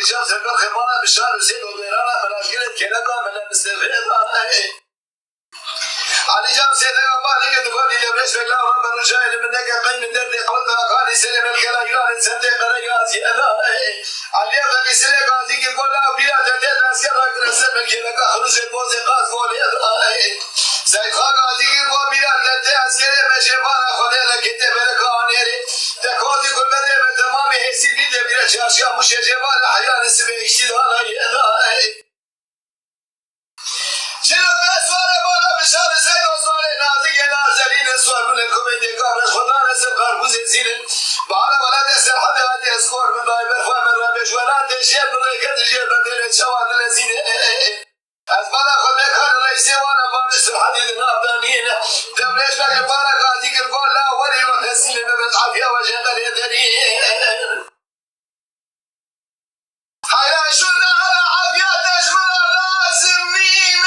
جاب سرکار خرمانه بشار حسین و دیرانه مناشگرت کنگا من مستفیده علی جاب سیدگا بالی که دکانی لبرش بگلا و من رجای لمنه که قیم درد قلت آقانی سلم الکلا ایران سنده قرگازی علی افقی سلی قاضی که گولا و بیرا تدید اسکر را کرسل ملکنگا خروش بوز قاض بولی زید خواه قاضی که گو بیرا تدید اسکر مشفان خوده لکته برکانیری تکوتی کل بده به تمام حیثی بیده بیرا چاشیا موشه جوال حیان سبه اشتدانه جلو بسوار بالا بشار سید عثمان نازک نازلین سوار من الکومندی کار خدا نصر کاربوز زیلن بالا ولد سرحد هادی اسکور من دای برفا من ربش ولد شیر برکت شیر بدر شواد لذین از بالا خود بکار رئیس وانا بان سرحدی دنابدانین دبرش بگل بالا قاضی کر بالا ولی و تسیل ببت عافیه و جنگل یدنین حیران شدنا على عافیه تشمل اللازمین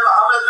محمد